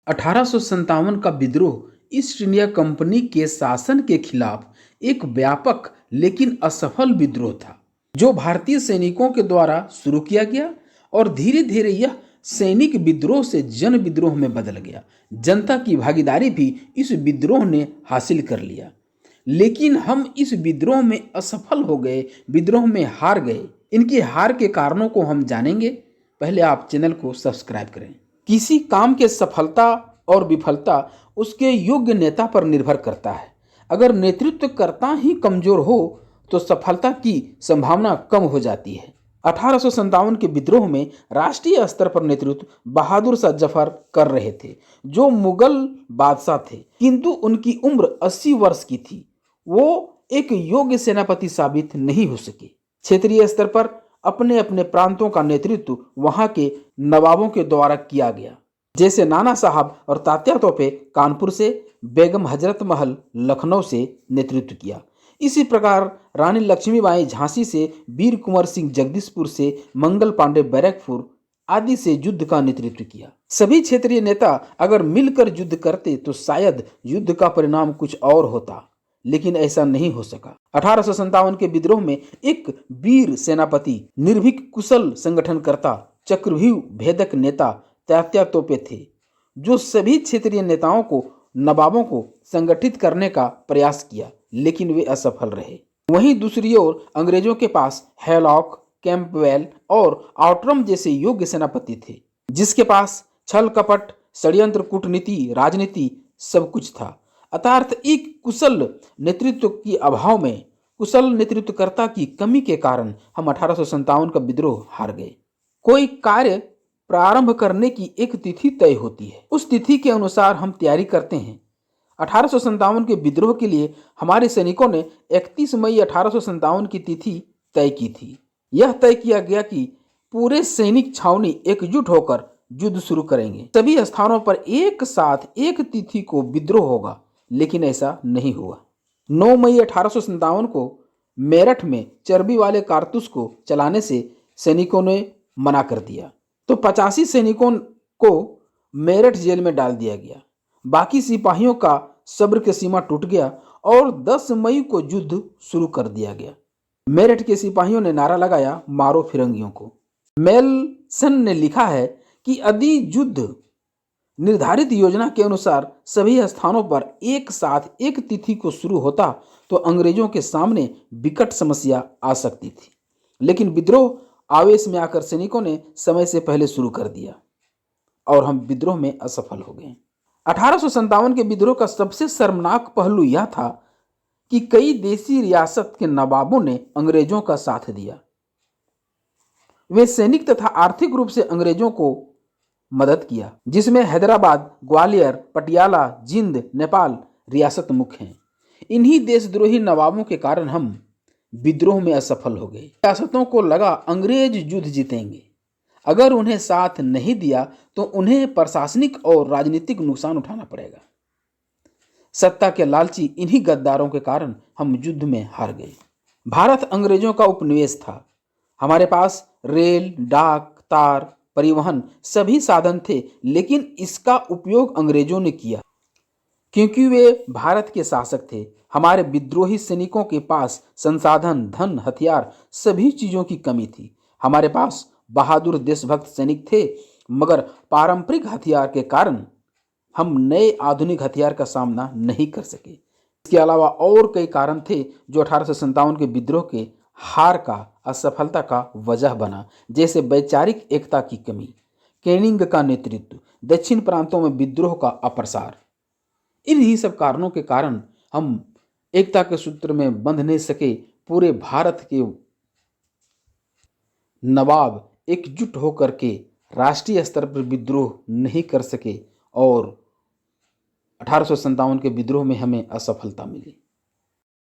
1857 का विद्रोह east India company के शासन के खिलाफ एक व्यापक लेकिन असफल विद्रोह था, जो भारतीय सैनिकों के द्वारा शुरू किया गया और धीरे धीरे यह सैनिक विद्रोह से जन विद्रोह में बदल गया। जनता की भागीदारी भी इस विद्रोह ने हासिल कर लिया, लेकिन हम इस विद्रोह में असफल हो गए, विद्रोह में हार गए। इनके हार के कारणों को हम जानेंगे। पहले आप चैनल को सब्सक्राइब करें। किसी काम के सफलता और विफलता उसके योग्य नेता पर निर्भर करता है। अगर नेतृत्वकर्ता ही कमजोर हो तो सफलता की संभावना कम हो जाती है। 1857 के विद्रोह में राष्ट्रीय स्तर पर नेतृत्व बहादुर शाह जफर कर रहे थे, जो मुगल बादशाह थे, किंतु उनकी उम्र 80 वर्ष की थी। वो एक योग्य सेनापति साबित नहीं हो सके। क्षेत्रीय स्तर पर अपने अपने प्रांतों का नेतृत्व वहां के नवाबों के द्वारा किया गया, जैसे नाना साहब और तात्या तोपे कानपुर से, बेगम हजरत महल लखनऊ से नेतृत्व किया। इसी प्रकार रानी लक्ष्मीबाई झांसी से, वीर कुंवर सिंह जगदीशपुर से, मंगल पांडे बैरकपुर आदि से युद्ध का नेतृत्व किया। सभी क्षेत्रीय नेता अगर मिलकर युद्ध करते तो शायद युद्ध का परिणाम कुछ और होता, लेकिन ऐसा नहीं हो सका। 1857 के विद्रोह में एक वीर सेनापति, निर्भीक कुशल संगठनकर्ता, चक्रव्यूह भेदक नेता तात्या तोपे थे, जो सभी क्षेत्रीय नेताओं को, नवाबों को संगठित करने का प्रयास किया, लेकिन वे असफल रहे। वहीं दूसरी ओर अंग्रेजों के पास हैलॉक, कैंपवेल और आउट्रम जैसे योग्य सेनापति थे, जिसके पास छल कपट, षड्यंत्र, कूटनीति, राजनीति सब कुछ था। अर्थात एक कुशल नेतृत्व के अभाव में, कुशल नेतृत्वकर्ता की कमी के कारण हम 1857 का विद्रोह हार गए। कोई कार्य प्रारंभ करने की एक तिथि तय होती है, उस तिथि के अनुसार हम तैयारी करते हैं। 1857 के विद्रोह के लिए हमारे सैनिकों ने 31 मई 1857 की तिथि तय की थी। यह तय किया गया कि पूरे सैनिक छावनी एकजुट होकर युद्ध शुरू करेंगे। सभी स्थानों पर एक साथ एक तिथि को विद्रोह होगा, लेकिन ऐसा नहीं हुआ। 9 मई 1857 को मेरठ में चर्बी वाले कारतूस को चलाने से सैनिकों ने मना कर दिया, तो 85 सैनिकों को मेरठ जेल में डाल दिया गया। बाकी सिपाहियों का सब्र की सीमा टूट गया और 10 मई को युद्ध शुरू कर दिया गया। मेरठ के सिपाहियों ने नारा लगाया, मारो फिरंगियों को। मेल्सन ने लिखा है कि यदि युद्ध निर्धारित योजना के अनुसार सभी स्थानों पर एक साथ एक तिथि को शुरू होता तो अंग्रेजों के सामने विकट समस्या आ सकती थी, लेकिन विद्रोह आवेश में आकर सैनिकों ने समय से पहले शुरू कर दिया और हम विद्रोह में असफल हो गए। 1857 के विद्रोह का सबसे शर्मनाक पहलू यह था कि कई देशी रियासत के नवाबों ने अंग्रेजों का साथ दिया। वे सैनिक तथा आर्थिक रूप से अंग्रेजों को मदद किया, जिसमें हैदराबाद, ग्वालियर, पटियाला, जिंद, नेपाल रियासत मुख्य हैं। इन्हीं देशद्रोही नवाबों के कारण हम विद्रोह में असफल हो गए। रियासतों को लगा अंग्रेज युद्ध जीतेंगे, अगर उन्हें साथ नहीं दिया तो उन्हें प्रशासनिक और राजनीतिक नुकसान उठाना पड़ेगा। सत्ता के लालची इन्हीं गद्दारों के कारण हम युद्ध में हार गए। भारत अंग्रेजों का उपनिवेश था। हमारे पास रेल, डाक, तार, परिवहन सभी साधन थे, लेकिन इसका उपयोग अंग्रेजों ने किया क्योंकि वे भारत के शासक थे। हमारे विद्रोही सैनिकों के पास संसाधन, धन, हथियार सभी चीजों की कमी थी। हमारे पास बहादुर देशभक्त सैनिक थे, मगर पारंपरिक हथियार के कारण हम नए आधुनिक हथियार का सामना नहीं कर सके। इसके अलावा और कई कारण थे जो 1857 के विद्रोह के हार का, असफलता का वजह बना, जैसे वैचारिक एकता की कमी, कैनिंग का नेतृत्व, दक्षिण प्रांतों में विद्रोह का अप्रसार। इन्हीं सब कारणों के कारण हम एकता के सूत्र में बंध नहीं सके। पूरे भारत के नवाब एकजुट होकर के राष्ट्रीय स्तर पर विद्रोह नहीं कर सके और 1857 के विद्रोह में हमें असफलता मिली।